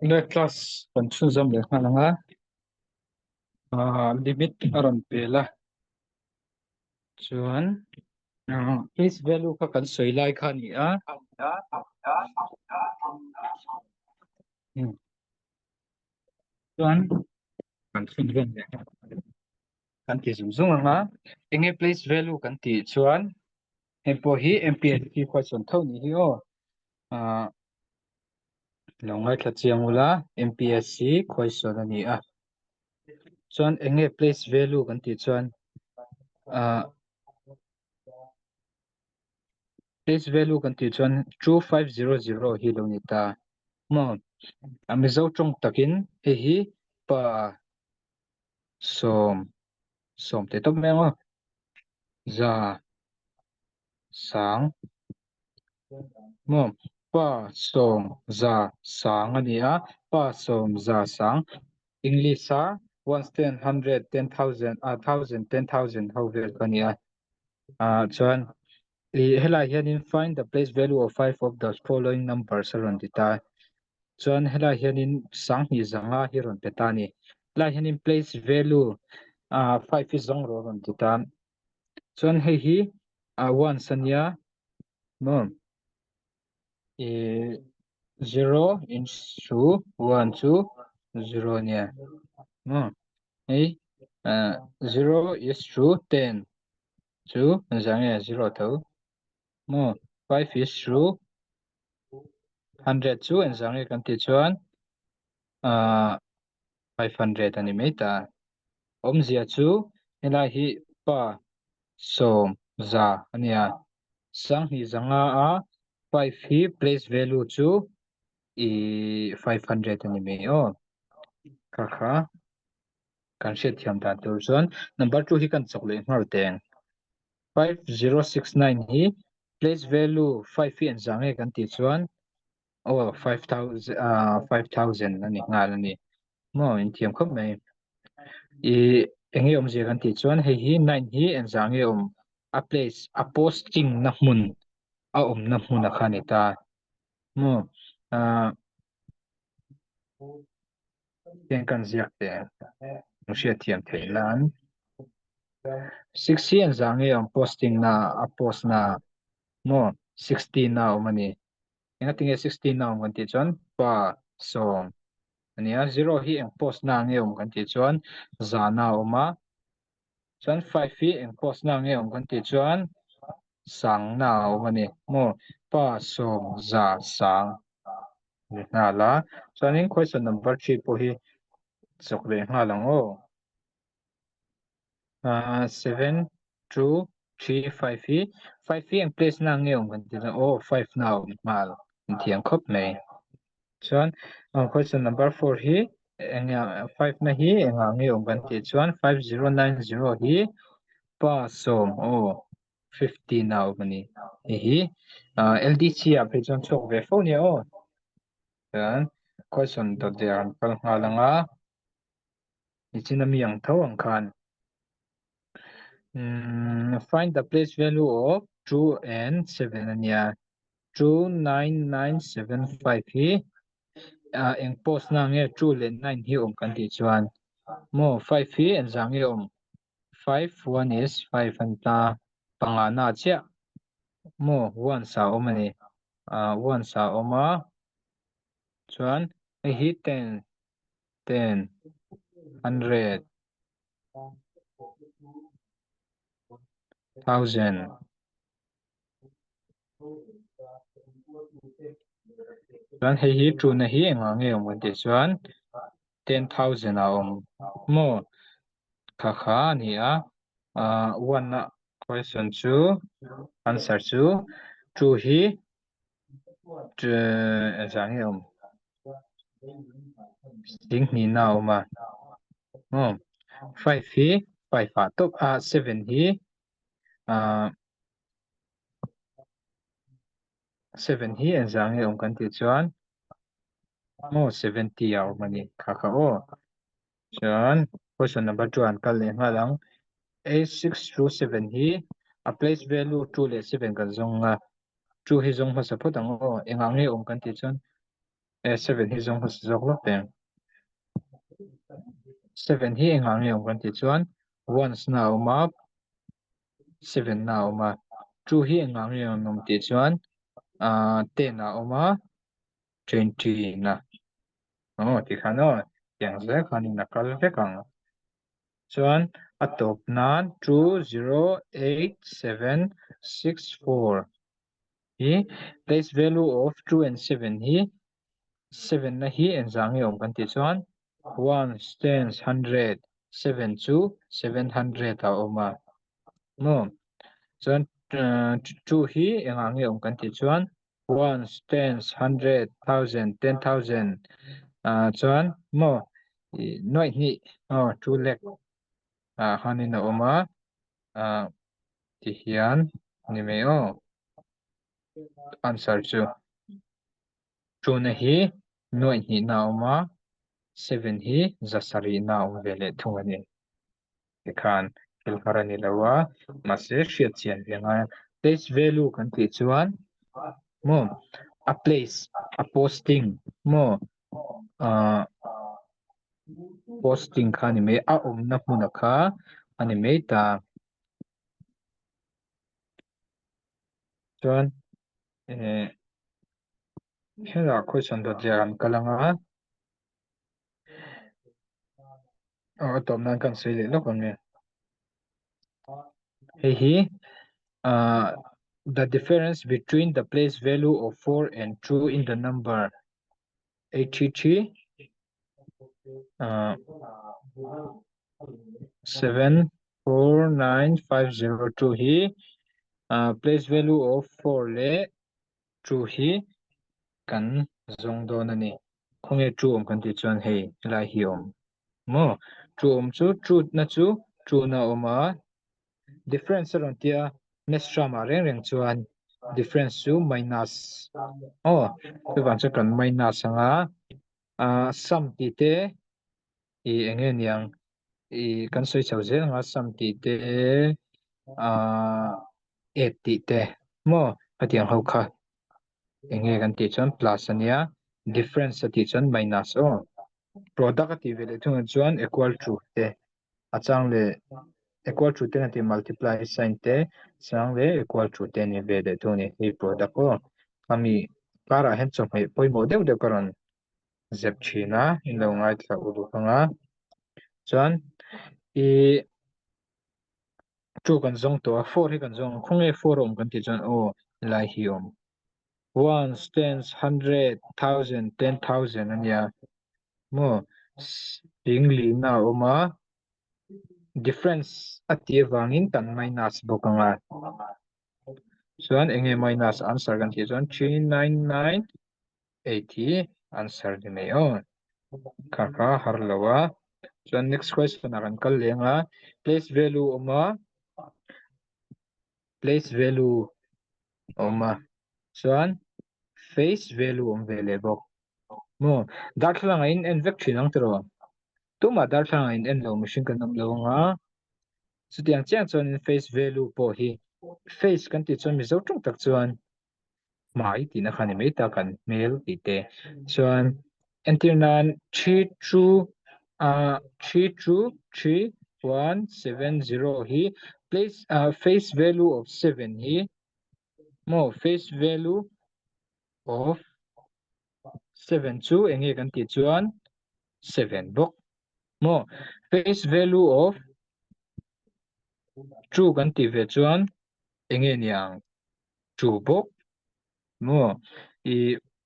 Le class control zam le khananga limit aron pela chuan case value ka kan soi lai khani a chuan kan thun ven le kan ti zum zum anga enge place value kan ti chuan hempo hi mpsc question tho ni hi o longai thla chiangula mpsc question ani a chuan enge place value kan ti chuan place value kan ti chuan 2500 hi lo ni ta mo Mizo trong takin hi pa som som te top mengo za sang mo pa som za sang ania pa som za sang English a 1 10 100 10,000 1000 10,000 how vel kania chuan helai hianin find the place value of five of the following numbers around the ta chuan helai hianin sang hi zanga hi ron petani helai hianin place value five is zong ro ron titan chuan hei hi one sania no e 0 into 1 2 0 nia no hei 0 is true 10 2 zanga 0 tho mo 5 is true 100 chu and zanga kan ti chuan 500 ani mai ta om zia chu helai hi pa som za ania sang hi zanga a 5 hi place value chu 500 ani mai o kha kan hriat thiam dan tur chuan number 2 hi kan chok le hmar teng 5069 hi place value 5 hi an zang e kan ti chuan 5000 ani ngal ani mo in thiam khop mai enge om je kan ti chuan hei hi 9 hi an zang e a place a posting na hmun a na hmun a khani ta mo ten kan ziak te nu sia thiam theilan 6 hi an zang e posting na a post na mo 16 na mani enga tinge 16 na kan ti chuan pa som ania 0 hi ang post na nge kan ti chuan za na oma chuan 5 hi ang post na nge kan ti chuan sang na mani mo pa som za sang na la chuan in question number 3 po hi chok le nga lang o 7 2 3 5 hi 5 hi ang place na nge kan ti chuan 5 na mal thiam khop mai chuan question number 4 hi enga 5 na hi enga nge kan ti chuan 5090 hi pa som 50 na mani hi ldc a pe chuan chok ve fo ni o chuan question to there kal nga langa ichina mi ang tho ang khan find the place value of 2 and 7 ania 29975 hi eng post na nge 2 le 9 hi kan ti chuan mo 5 hi en zang hi 5 1 is 5 anta panga na chia mo 1 sa omani 1 sa oma chuan hi 10 10 100 1000 chuan hi tru na hi enga nge kan ti chuan 10,000 a mo kha ni a one na question chu answer chu true hi zang hi ding ni na ma 5 hi 5 fa top 7 hi 7 hi an zang hi kan ti chuan 70 a mani kha chuan question number 2 an kal le nga lang a 6 through 7 hi a place value 2 le 7 kan zonga 2 hi zong hmasa photang o engang nge kan ti chuan 7 hi zong hmasa zok lo peng 7 hi engang nge kan ti chuan ones na oma 7 na oma 2 hi engang nge nom ti chuan 10 na oma 20 na ti khan o yang zai khan in nakal ve kang chuan a top nan 208,764 hi place value of 2 and 7 hi 7 na hi enzang nge kan ti chuan 1 tens 100 7 chu 700 a oma no chuan 2 hi engang nge kan ti chuan 1 tens 100 1000 10,000 chuan mo noi ni 2 lakh hanin a oma ti hian ni me o answer chu 2 na hi noi ni na oma 7 hi zasari na om vele thungani ekhan kilkarani lawa mase hriat chian venga place value kan ti chuan mo a place a posting mo posting khani me a na hmuna kha ani me ta chuan hela question dot jaran kalanga tom nan kan sei le lo kan me hi the difference between the place value of 4 and 2 in the number 83 749,502 hi place value of 4 le 2 hi kan zong don ani khonge 2 kan ti chuan hei la hi mo 2 chu 2 na chu 2 na oma difference ron tia nestra ma reng reng chuan difference chu minus tu ban chu kan minus anga sum ti te I enge niang kan soi chau zel nga sum ti te 8 ti te mo patiang ho kha enge kan ti chuan plus ania difference ti chuan minus product ti vele thung chuan equal to te achang le equal to te na ti multiply sign te chang le equal to te ni vele thu ni hi product kami para hen chom hai poimo deuh deuh karon zep thina in lo ngai thla ulu hanga chuan chu kan zong to 4 hi kan zong khonge 4 kan ti chuan lai hi ones tens 100 1000 10,000 ania mo ping li na oma difference atie wangin tan minus bokanga chuan enge minus answer kan ti chuan 39980 answer ni mai kaka harlawa chuan next question akan kal lenga place value oma chuan face value vele bok mo darthlanga in en vek thinang tro tuma darthlanga in en lo machine kan nam lo nga chutiang chiang chuan in face value po hi face kan ti chuan mi zo tung tak chuan mai ti na khani mai ta kan mail ti te chuan entirnan 33170 hi place face value of 7 hi mo face value of 7 chu enge kan ti chuan 7 bok mo face value of 2 kan ti ve chuan enge niang 2 bok mo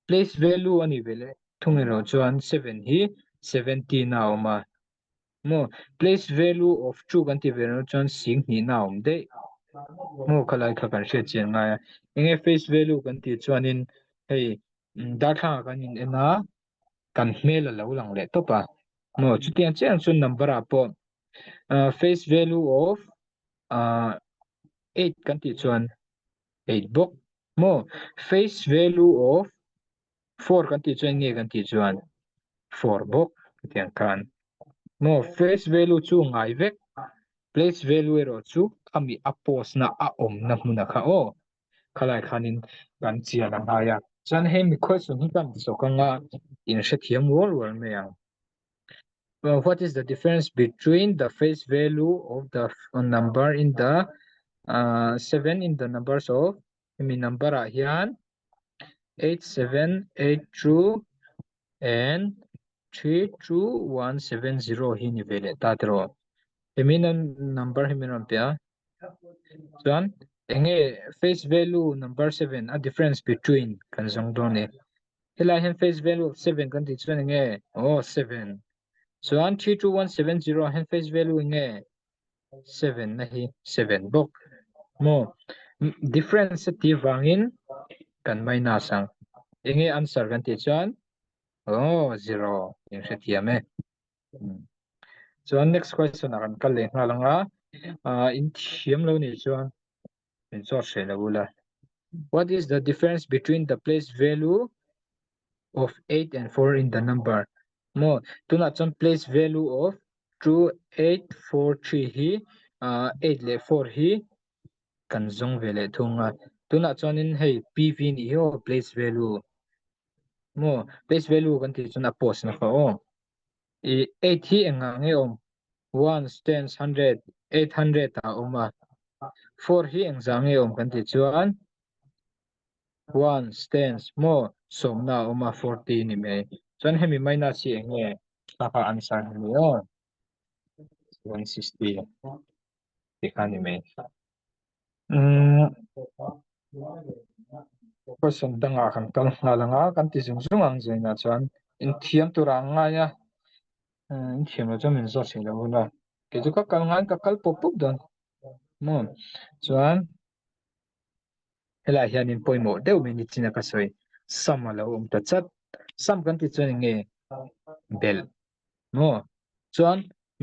place value ani vele thungero chuan 7 hi 70 na oma mo place value of 2 kan ti ve no chuan sing ni na de mo khalai kha kan hriat chian nga enge face value kan ti chuan in hei dartha kan in ena kan hmel a lo lang le topa mo chutiang chiang chun number a po face value of 8 kan ti chuan 8 bok mo face value of 4 kan ti chuan nge kan ti chuan 4 bok tiang kan mo face value chu ngai vek place value ero chu ami apos na a om na hmuna kha khalai khanin kan chia lang haya chan he mi question hi kan so kanga in she thiam wol wol me yang what is the difference between the face value of the number in the 7 in the numbers of mi number ah hian 8782 and 321170 hi ni vele ta tro hemi number hemi ram pya chuan enge face value number 7 a difference between kan zong do ne helai hen face value of 7 kan ti chuan enge oh 7 chuan 32170 hen face value nge 7 na hi 7 bok mo difference ti wangin kan mai na sang enge answer kan ti chuan oh 0 eng se thiam e chuan next question akan kal le nga langa in thiam lo ni chuan in so se la bula what is the difference between the place value of 8 and 4 in the number mo tuna chon place value of 2843 hi 8 le 4 hi kan zong vele thunga tuna chon in hei pv ni ho place value mo place value kan ti chon a post na fa o 8 hi anga nge om ones tens hundred 800 ta oma 4 hi eng zange om kan ti chuan ones tens mo somna oma 40 ni me chuan hemi minus si enge taka answer ni o 160 tikani me question danga kan kal na langa kan ti zung zung ang zaina chuan in thiam tura nga ya in thiam lo chamin zo se lo la ke chu ka kal ngan ka kal pop pop don mo chuan helai hianin poimo deuh mi ni china ka soi sama lo ta chat sam kan ti chuan nge bel mo chuan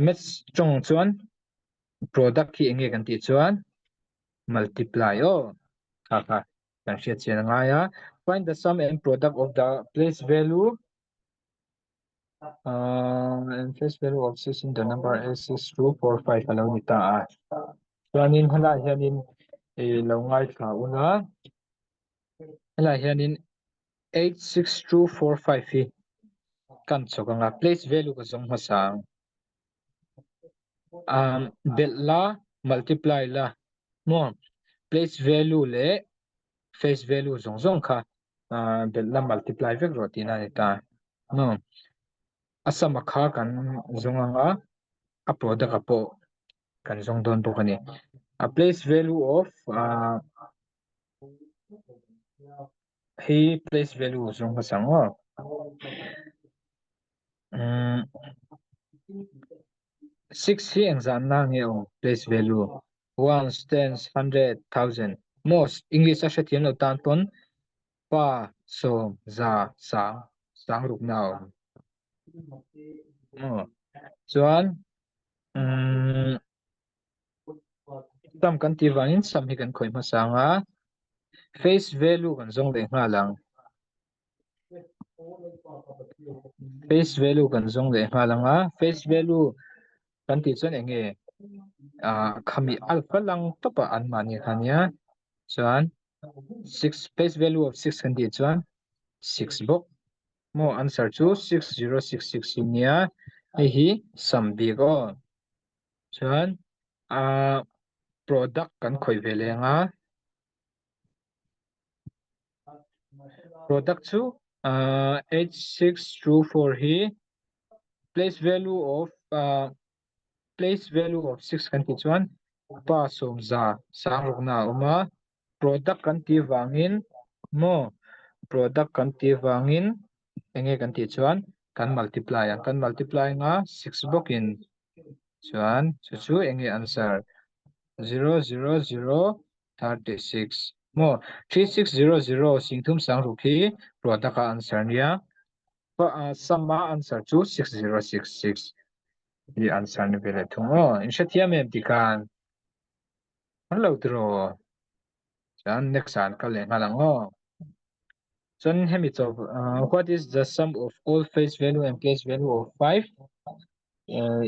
match chong chuan product hi enge kan ti chuan multiply o kha kan hriat chian nga ya find the sum and product of the place value and place value of 6 in the number is 6245 alo ni ta a chuanin hala hianin lo ngai thla una hala hianin 86245 hi kan chokanga place value ka zong masang bel la multiply la mo place value le face value zong zong kha bel la multiply vek ro ti na ni ta no asama kha kan zonganga a product apo kan zong don to kani a place value of he place value zong ka sang o 6 hi ang zan na nge o place value ones tens hundred thousand most english a hriat hian lo tan ton pa som za sang ruk nau chuan tam kan ti wangin sam hi kan khoi ma sanga face value kan zong le nga lang face value kan zong le nga langa face value kan ti chuan enge khami alpha lang topa an mani khania chuan 6 face value of 6 kan ti chuan 6 bok mo answer chu 6066 nia hi sam big o chuan product kan khoi vele nga product chu 8624 hi place value of 6 kan ti chuan pa som za sang ruk na uma product kan ti wangin mo product kan ti wangin enge kan ti chuan kan multiply nga 6 bokin chuan chu enge answer 00036 mo 3600 singthum sang ruk hi product ka answer nia sama answer chu 6066 the answer ni vele thung o in shatia mem tikan hello tro chan next an ka le ngalang o chan hemi cho what is the sum of all face value and place value of 5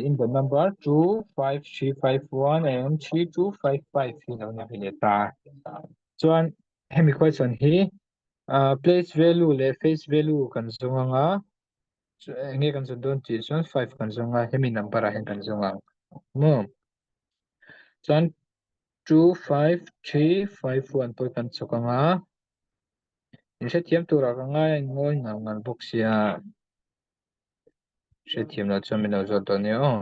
in the number 25351 and 3255 you know ni vele ta chuan hemi question hi place value le face value kan zonga nga nge kan zon don ti chuan 5 kan zonga hemi number a hen kan zonga mo chuan 2 5 3 5 1 pawh kan chawkanga in hre thiam tura ka ngai ngawi ngal bawk sia hre thiam lo chuan min lo zawt dawn ni aw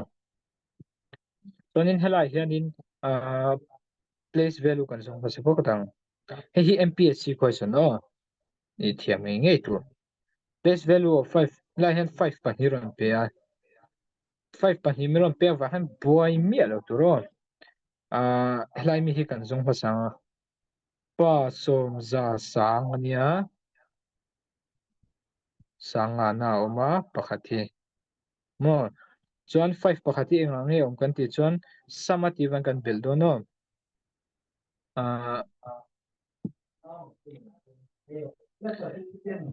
chuanin helai hianin place value kan zong ka se bawk tang hei hi MPSC question aw ni thiam ngei tu place value of 5 lai hian 5 pahnih rawn pe a 5 pahnih mi rawn pe va han buai mi lo tur aw helai mi hi kan zong hma sanga pa som za sang ania sanga na oma pakhat hi mo chuan 5 pakhat hi enga nge om kan ti chuan sama ti van kan bel dawn aw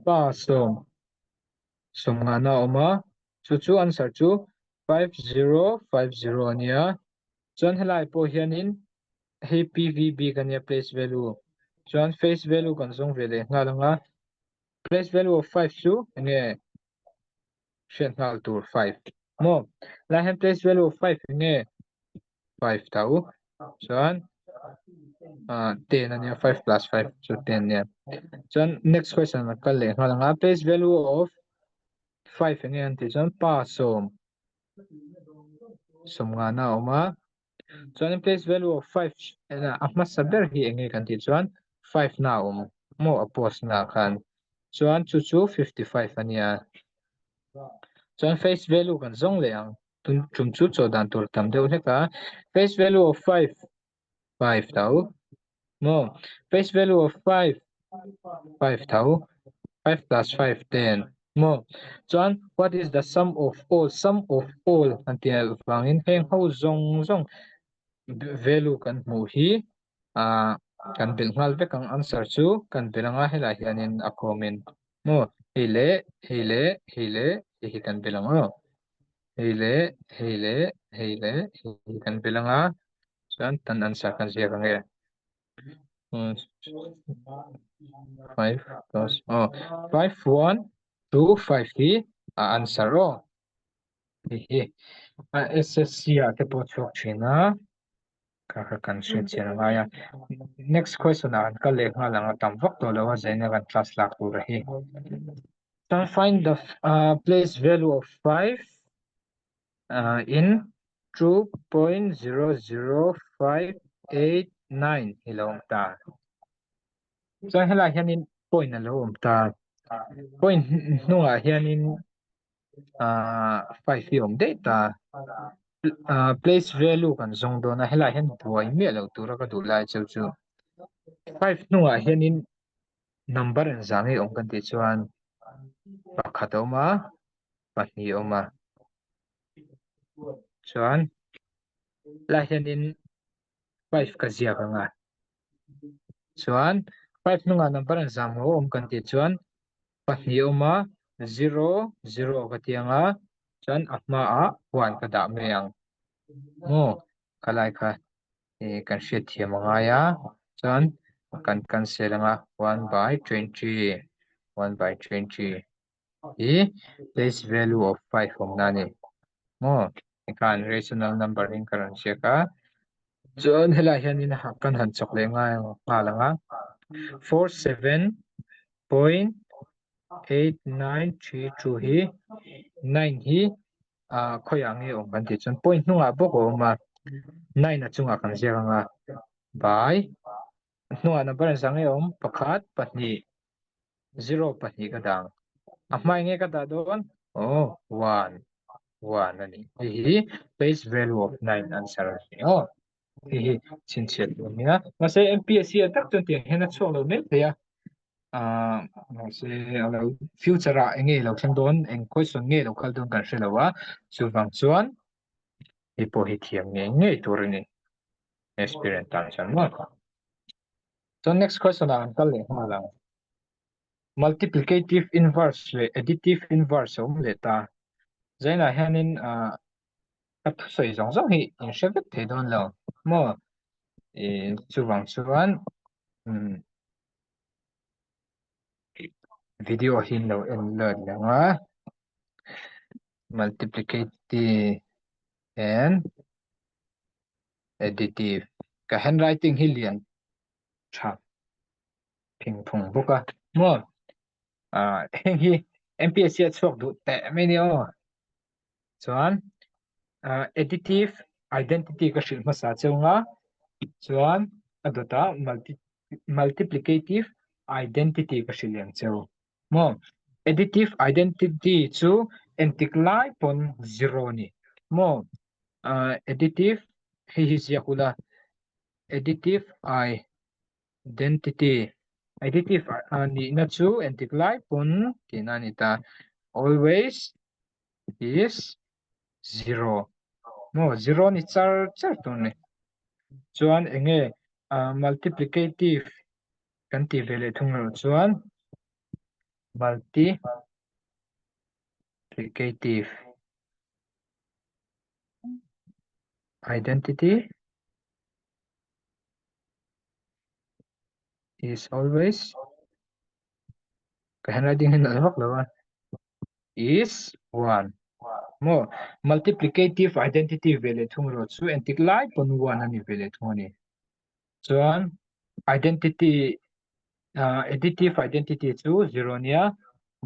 pa som nga na oma chu answer chu 5050 ania chuan helai pawh hianin hei PVB kan nia place value chuan face value kan zong ve le nga langa place value of 5 chu nge hriat ngal tur 5 mo lai han place value of 5 nge 5 tau chuan 10 ania 5 plus 5 chu 10 nia chuan next question na kal le nga langa place value of 5 nge an ti chuan pa som nga na oma chuan place value of 5 ahma saber hi enge kan ti chuan 5 na mo a post na khan chuan chu 55 ania chuan face value kan zong le ang chum chu chaw dan tur tam deuh hleka face value of 5 5 tau mo face value of 5 5 tau 5 plus 5 10 mo chuan what is the sum of all antial wangin heng ho zong value kan hmu hi kan bil ngal vek ang answer chu kan bilanga helai hianin a comment mo heile hi kan bilanga heile hi kan bilanga chuan tan answer kan ziak ange 5 plus 5 1 2 5 hi answer hi SSC a te pawh chuak thina ka kan hriat chian anga ya next question an ka lek nga langa tam vak to lo wa zaina kan class lak tur hi can find the place value of 5 in 2.00589 hilom ta chuan helai hianin point a lo awm ta point hnungah hianin 5 hi awm deuh ta place value kan zong dawn a helai hian buai mi lo tura ka duh lai chu 5 hnungah hianin number an zang hi awm kan ti chuan pakhat a awma pahnih a awma chuan lai hianin 5 ka ziak anga chuan 5 hnungah number an zam ho awm kan ti chuan pahnih a awma 0 0 ka ti anga chuan a hmaah 1 ka dah mai ang mo kalai kha kan hriat thiam anga ya chuan kan cancel anga 1/20 1/20 hi place value of 5 awm na ni mo kan rational number in kan siaka chuan helai hianin kan han chok le nga langa 47.8932 hi 9 hi khoi ange awm kan ti chuan point hnungah bawk a awma 9 a chungah kan ziak anga by hnungah number an zang e awm pakhat pahnih 0 pahnih ka dang a hmai nge ka dah dawn 1 1 ani hi place value of 9 answer ni hi chin chiat lumina mase MPSC atak chon tiang hena chok lo mek theya mase alo future a enge lo thang don eng question nge lo khal don kan hrelawa chu wang chuan hi po hi thiam nge tur ni experience tan chan ma so next question ang kal le ma lang multiplicative inverse le additive inverse om le ta zaina hianin at soi zong zong hi in hrevet the don lo mo chu wang chuan video hin lo en learn langa multiplicative and additive ka handwriting hi lian tha phing phung boka mo heng hi MPSC chok du te me ni o chuan additive identity ka shil ma sa chunga chuan adota multiplicative identity ka shil yang cheu mo additive identity chu entik lai pon zero ni mo additive hi ziakula additive identity additive ni na chu entik lai pon tina ni ta always is zero mo zero ni char char tu ni chuan enge multiplicative kan ti vele thung ro chuan multiplicative identity is always cái handwriting hin al hok lawan is one mo multiplicative identity vele thung ro chu entik lai pon one ani vele thung ani chuan identity additive identity chu zero nia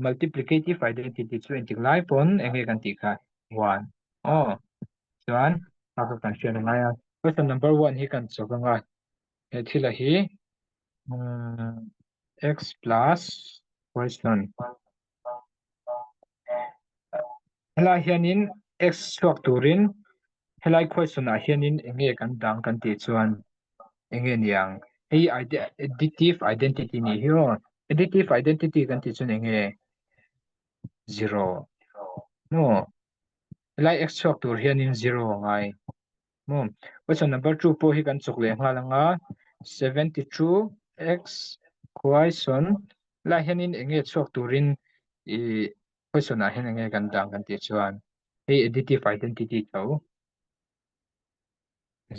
multiplicative identity chu entik lai pon enge kan ti kha one oh chuan ka kan share na ya question number 1 hi kan chawanga he thila hi x plus question helai hianin x chuak turin helai question a hianin enge kan dang kan ti chuan enge niang hei additive identity ni hi additive identity kan ti chun enge zero no helai x chuak tur hianin zero ngai mo question number 2 po hi kan chuk le nga 72 x question la hianin enge chuak turin i question a hian enge kan dang kan ti chuan hei additive identity tho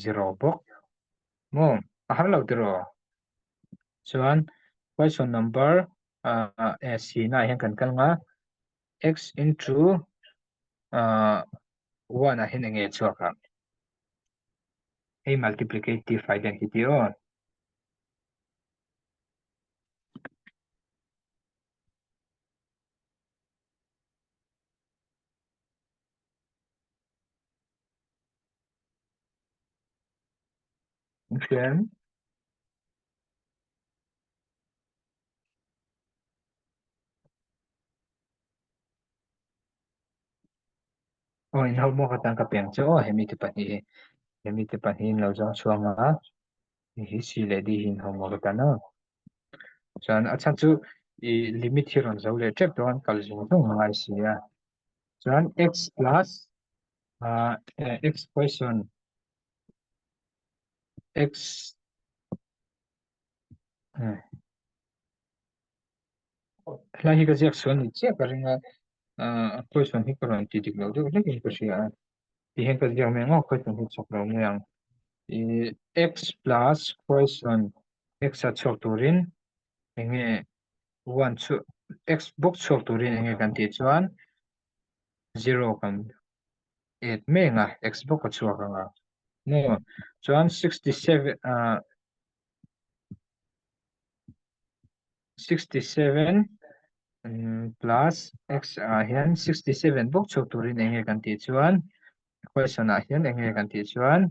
zero bok mo ahar lo tiro chuan question number c na hian kan kal nga x into 1 a hian enge chuak a hei multiplicative identity on Then in hau mo ka tang ka peng chu hemi te pan hin lo jong chuanga hi si le di hin hau mo ka ta no chuan a chan chu I limit hi ron zo le trep don kal zung thung ngai si a chuan x plus x question x la hi ka ziak chuan ni che ka ringa question hi ka ron ti dik lo de le ki ka sia ti hen ka ziak me ngo question hi chok lo me ang x plus question x a chok turin enge one chu x box chok turin enge kan ti chuan zero kan eight me nga x box ka chuak nga no chuan 67 67 plus x hian 67 box chok turin enge kan ti chuan question a hian enge kan ti chuan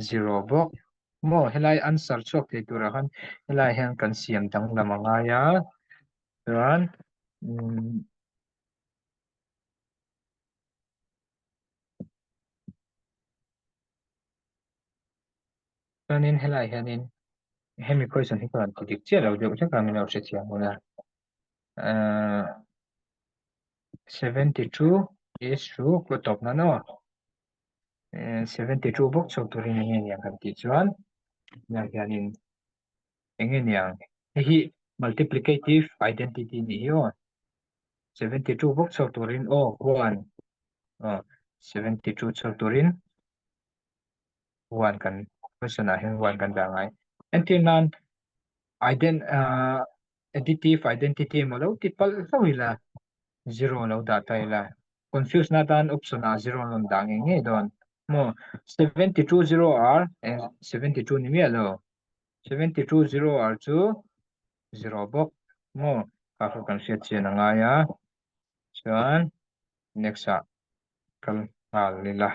zero box mo helai answer chok thei tur han helai hian kan siam dang lamanga ya chuan chuanin helai hianin hemi question hi kan ti dik che lo de chắc là mình lo se chiang mona 72 is true ko top na no 72 box chok turin enge niang kan ti chuan na hianin enge niang hi multiplicative identity ni hi 72 box chok turin one 72 chok turin one kan question a hian one kan dangai until nan additive identity mo lo ti pal sawi la zero lo da tai la confuse na dan option a zero lon dang nge don mo 72 zero r and 72 ni mi lo 72 zero r chu zero bok mo ka kan set chen nga ya chuan next a kal ngal lila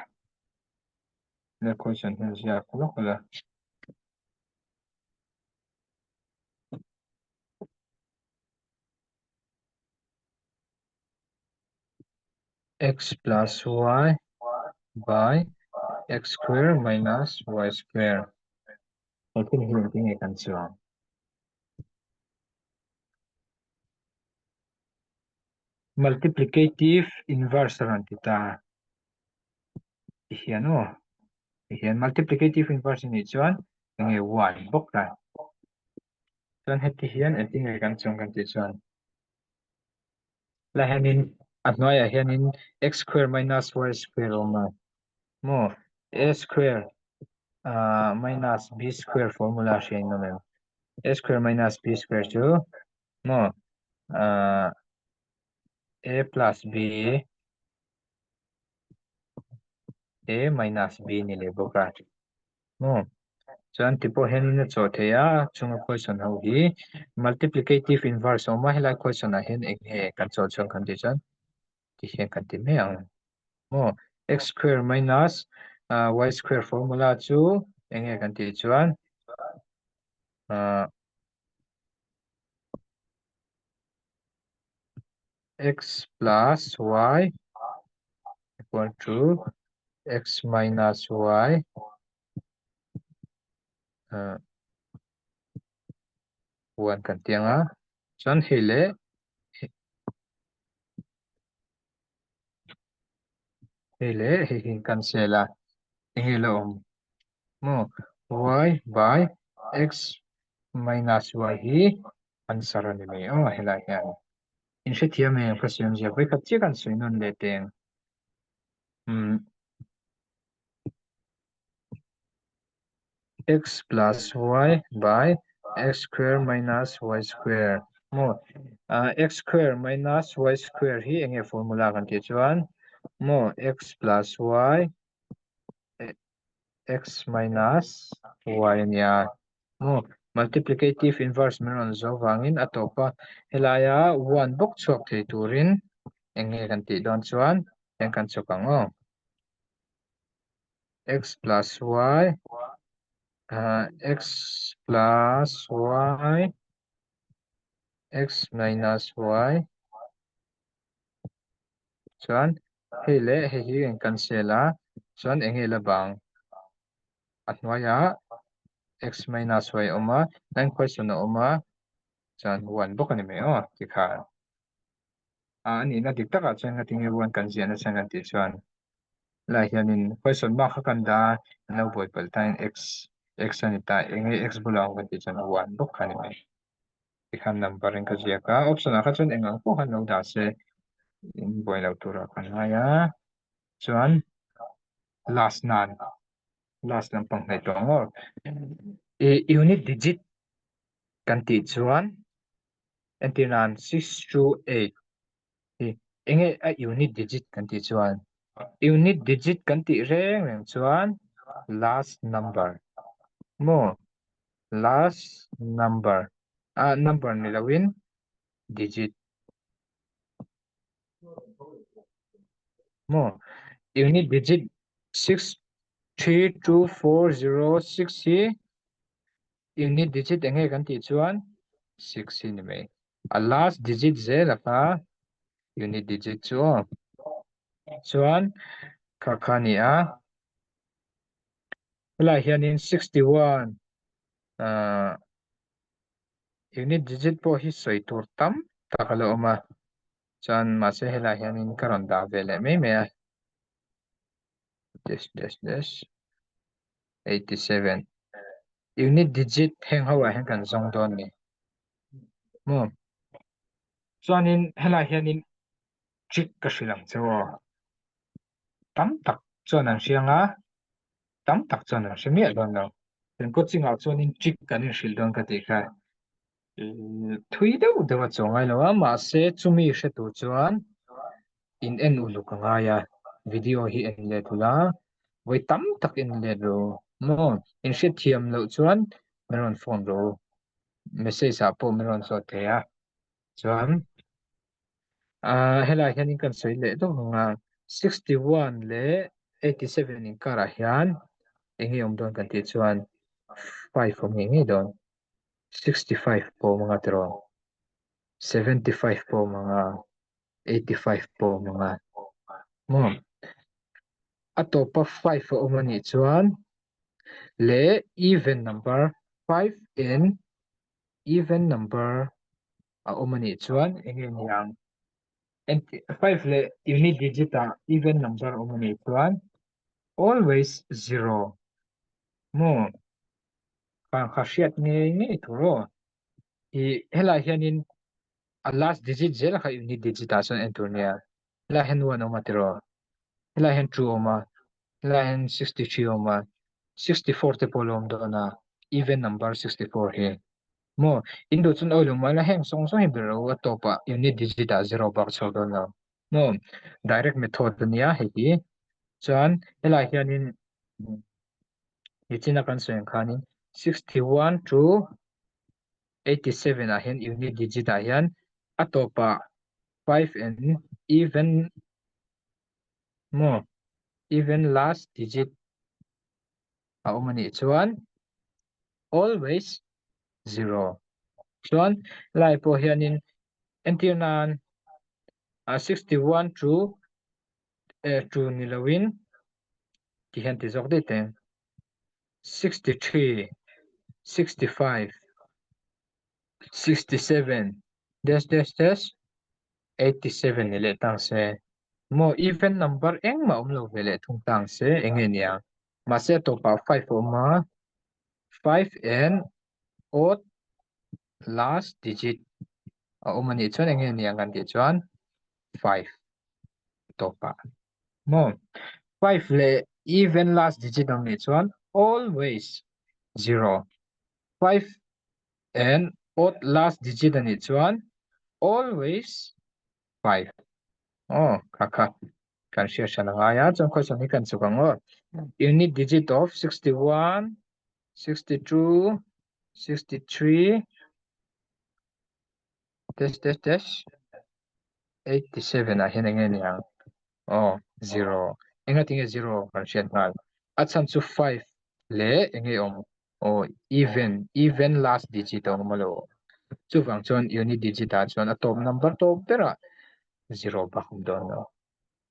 le question hin sia kulo kala x plus y by x square minus y square. I think here thing I can show. Multiplicative inverse ron kita. Here no. Here multiplicative inverse ni chuan nge y bok ra. Chuan heti hian I think I can show kan ti chuan. La hanin atnoya hianin x square minus y square oma. Mo a square minus b square formula siya no mem. A square minus b square chu mo a plus b a minus b ni le boka mo chuan tipo hen na chaw theya chunga question ho hi multiplicative inverse oma helai question a hen eng he kan chaw chung kan ti chan ti hen kan ti me ang mo x square minus y square formula chu eng he kan ti chuan x plus y equal to x minus y 1 kan tianga chuan hele he cancela hele mo y by x minus y hi answer ani me hela hian in she thiam me question je vai khat chi kan sui non le teng x plus y by x square minus y square mo x square minus y square hi enge formula kan ti chuan mo x plus y x minus y nia mo multiplicative inverse meron zo wangin atopa helaya 1 bok chhuak thei turin enge kan ti don chuan eng kan chukang x plus y x plus y x minus y chuan hele hi eng cancela chuan enge la bang atnoya x minus y oma nine question na oma chuan 1 bok ani me ti kha ani na dik taka chuan nga tinge 1 kan zian na chuan kan ti chuan la hianin question mark kan da no boy pal tain x ani ta enge x bulang kan ti chuan 1 bok ani me ti khan numbering ka zia ka option a kha chuan engang po han lo da se in boy lo tura kan haya chuan last lampang nei to ngor unit digit kan ti chuan antinan 6 to 8 enge a unit digit kan ti chuan unit digit kan ti reng reng chuan last number mo last number number ni lawin digit mo unit digit 6324060 unit digit enge kan ti chuan 6 ni mai a last digit zelaka unit digit chu chuan kakhania la hianin 61 unit digit po hi soi tur tam takalo ma chuan ma se hela hianin karon da vele me me dash 87 unit digit heng hawa heng kan zong don ni mo chuanin hela hianin trick ka hrilang chaw tam tak chuan an hrianga tam tak chuan an hri me don lo ten ko chinga chuanin trick kan in hril don ka ti kha thui deuh deuh a chawngai lo a mahse chumi hretu chuan in en uluk anga ya video hi en le thula voi tam tak in le ro mo in hret thiam lo chuan meron phone ro message a po meron so the a chuan helai hian in kan soi le do nga 61 le 87 in kara hian engi om don kan ti chuan 5 om ngi don 65 po mga tro 75 po mga 85 po mga mo atopa 5 o mani chuan le even number 5 in even number a omani chuan engin yang 5 le unit digit a even number omani chuan always 0 mo kan khasiat nge nge thuro I hela hianin a last digit zel kha unit digit a chuan enturnia la hen one omatero hela hen true oma hela hen 63 oma 64 te polom dona even number 64 he mo indo chun oilum mala heng song song hebro atopa unit digit a zero bak chodona mo direct method nia hegi chan hela hianin hichina kan soeng khanin 61 to 87 a hian unit digit a hian atopa 5 and even mo even last digit a omani chuan always 0 chuan lai po hianin entirnan 61 to nilawin ti hian ti zawk dei ten 63 65 67 dash 87 ni le tang se mo even number eng ma lo vele thung tang se engenia ma se to pa 5 ma 5 and odd last digit a omani chuan engenia kan ti chuan 5 to pa mo 5 le even last digit ang ni chuan always 0 5 and odd last digit ani chuan always 5 oh kaka kan share shalanga ya chon question ni kan chukango unit digit of 61 62 63 dash 87 a hian engen yang oh 0 enga tinge 0 kan share ngal at sam chu 5 le enge om oh even last digit ong malo chu wang chon unit digit a chon a top number top tera 0 ba khum don no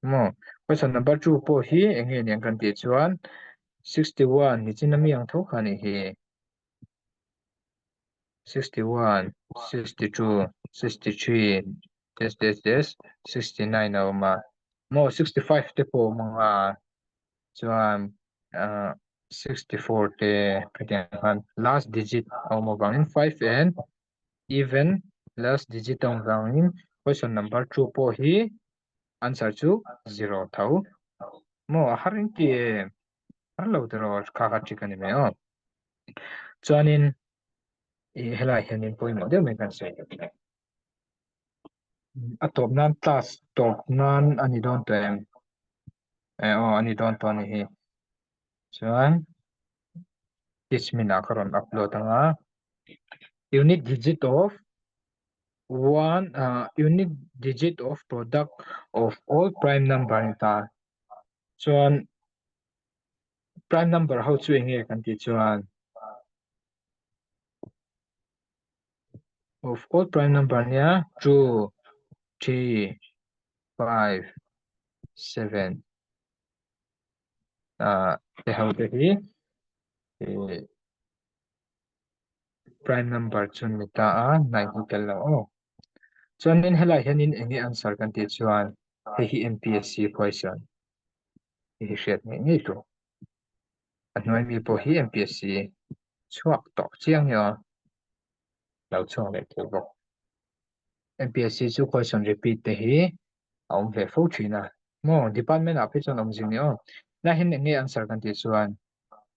mo question number 2 po hi enge yang kan ti chuan 61 ni chinami ang tho khani hi 61 62 63 dash 69 na ma mo 65 te po mga chuan 64 te katian last digit o mo bangin 5 and even last digit ong bangin question number 2 po hi answer chu 0 thau mo harin ti har lo dero kha chicken me o chuanin helai hianin poimo deuh mai kan sei a top nan class top nan ani don tem ani don to ni hi chuan teach me na karon upload anga unit digit of unit digit of product of all prime number ni ta chuan prime number how chu enge kan ti chuan of all prime number nia 2 3 5 7 te how te hi prime number chun mi ta a 9 tel lo oh chuanin helai hianin enge answer kan ti chuan hi MPSC question hi hriat nge tu anoi mi po hi MPSC chuak tok chiang yo lo chuang le tu bok MPSC chu question repeat te hi aum ve fo thina mo department a phison om jing ni o na hin enge answer kan ti chuan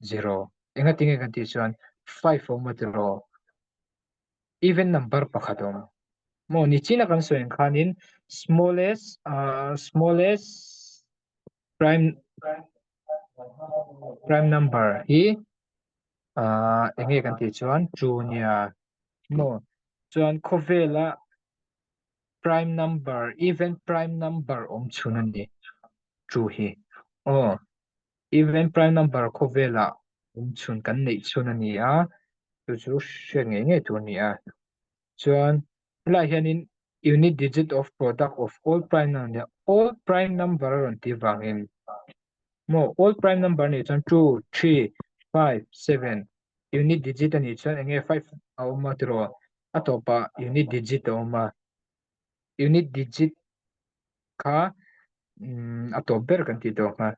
0 enga tinge kan ti chuan 5 o matero even number pakhatom mo ni china kan soin khanin smallest prime prime number hi enge kan ti chuan junior mo chuan khovela prime number even prime number chunani chu hi oh even prime number khovela chun kan nei chunani a chu chu hriat nge tu ni a chuan lai hianin unit digit of product of all prime number ron ti wangin mo all prime number ni chuan 2 3 5 7 unit digit ani chuan enge 5 a awma tiro atopa unit digit a awma unit digit kha atop ber kan ti to kha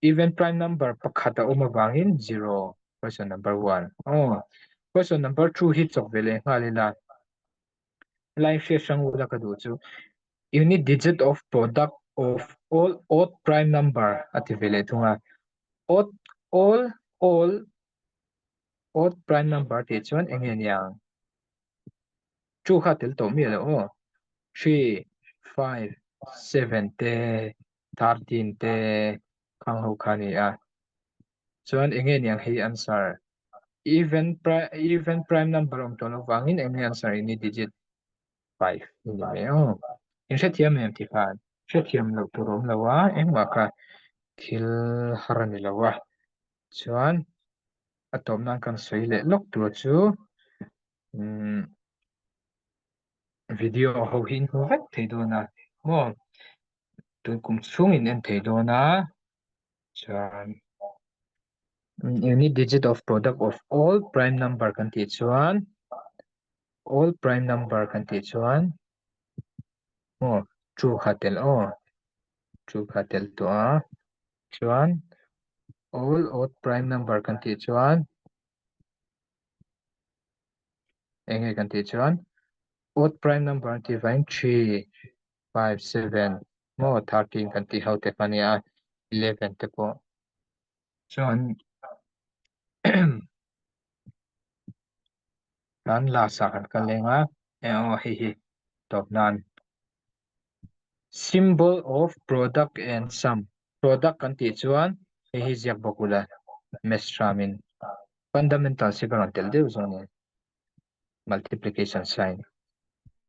even prime number pakhat a awma wangin 0 question number 1 oh question number 2 hi chok vele ngalila line share sang ula ka du chu unit digit of product of all odd prime number ati vele thunga odd all odd prime number ti chuan engen yang chu kha tel to mi lo o 3 5 7 te 13 te khang ho khani a chuan engen yang hi answer even prime number to lo wangin engen answer ini digit 5 ini me o in se thiam em ti khan se thiam lo turom lo wa engma kha thil harani lo wa chuan atom nan kan soi le lok tu chu video ho hin ho vek thei do na mo tun kum chung in en thei do na chuan unit digit of product of all prime number kan ti chuan all prime number kan ti chuan mo chu khatel o chu khatel to a chuan all odd prime number kan ti chuan enge kan ti chuan odd prime number ti vain 3 5 7 mo 13 kan ti ho te pania 11 te po chuan nan la sakan kan lenga o hi top nan symbol of product and sum product kan ti chuan hi ziak bokula mesramin fundamental sigaron tel deuh zone multiplication sign